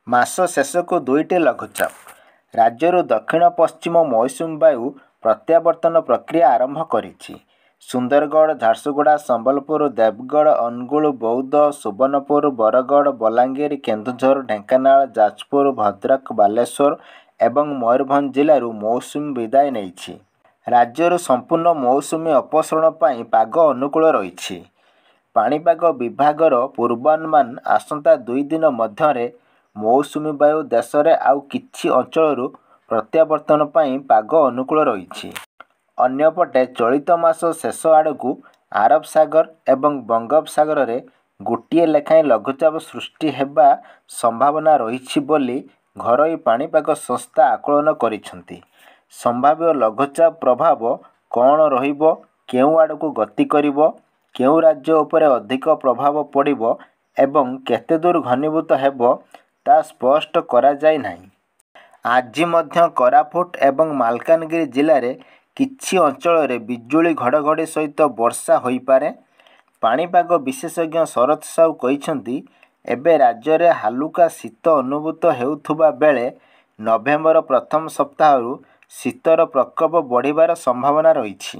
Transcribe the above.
ମାସ ଶେଷକୁ 2ଟି ଲଘୁଚାପ। ରାଜ୍ୟରୁ ଦକ୍ଷିଣ ପଶ୍ଚିମ ମୌସୁମୀ ବାୟୁ ପ୍ରତ୍ୟାବର୍ତ୍ତନ ପ୍ରକ୍ରିୟା ଆରମ୍ଭ କରିଛି। ସୁନ୍ଦରଗଡ଼, ଝାରସୁଗୁଡ଼ା, ସମ୍ବଲପୁର, ଦେବଗଡ଼, ଅନୁଗୁଳ, ବୌଦ୍ଧ, ସୁବର୍ଣ୍ଣପୁର, ବରଗଡ଼, ବଲାଙ୍ଗୀର, କେନ୍ଦୁଝର, ଢେଙ୍କାନାଳ, ଯାଜପୁର, ଭଦ୍ରକ, ବାଲେଶ୍ୱର ଏବଂ ମୟୂରଭଞ୍ଜ ଜିଲ୍ଲାରୁ ମୌସୁମୀ ବିଦାୟ ନେଇଛି। ରାଜ୍ୟରୁ ସମ୍ପୂର୍ଣ୍ଣ ମୌସୁମୀ ଅପସରଣ ପାଇଁ ପାଗ ଅନୁକୂଳ ରହିଛି। ପାଣିପାଗ ବିଭାଗର ପୂର୍ବାନୁମାନ ଆସନ୍ତା 2 ଦିନ ମଧ୍ୟରେ ମୌସୁମୀ ବାୟୁ ଦେଶରେ ଆଉ କିଛି ଅଞ୍ଚଳରୁ ପ୍ରତ୍ୟାବର୍ତ୍ତନ ପାଇଁ ପାଗ ଅନୁକୂଳ ରହିଛି। ଅନ୍ୟପଟେ ଚଳିତ ମାସ ଶେଷ ଆଡ଼କୁ ଆରବ ସାଗର ଏବଂ ବଙ୍ଗୋପସାଗରରେ ଗୋଟିଏ ଲେଖାଏଁ ଲଘୁଚାପ ସୃଷ୍ଟି ହେବା ସମ୍ଭାବନା ରହିଛି ବୋଲି ଘରୋଇ ପାଣିପାଗ ସଂସ୍ଥା ଆକଳନ କରିଛନ୍ତି। ସମ୍ଭାବ୍ୟ ଲଘୁଚାପ ପ୍ରଭାବ କ'ଣ ରହିବ, କେଉଁ ଆଡ଼କୁ ଗତି କରିବ, କେଉଁ ରାଜ୍ୟ ଉପରେ ଅଧିକ ପ୍ରଭାବ ପଡ଼ିବ ଏବଂ କେତେଦୂର ଘନୀଭୂତ ହେବ ତାହା ସ୍ପଷ୍ଟ କରାଯାଇନାହିଁ। ଆଜି ମଧ୍ୟ କୋରାପୁଟ ଏବଂ ମାଲକାନଗିରି ଜିଲ୍ଲାରେ କିଛି ଅଞ୍ଚଳରେ ବିଜୁଳି ଘଡ଼ଘଡ଼ି ସହିତ ବର୍ଷା ହୋଇପାରେ। ପାଣିପାଗ ବିଶେଷଜ୍ଞ ଶରତ ସାହୁ କହିଛନ୍ତି, ଏବେ ରାଜ୍ୟରେ ହାଲୁକା ଶୀତ ଅନୁଭୂତ ହେଉଥିବା ବେଳେ ନଭେମ୍ବର ପ୍ରଥମ ସପ୍ତାହରୁ ଶୀତର ପ୍ରକୋପ ବଢ଼ିବାର ସମ୍ଭାବନା ରହିଛି।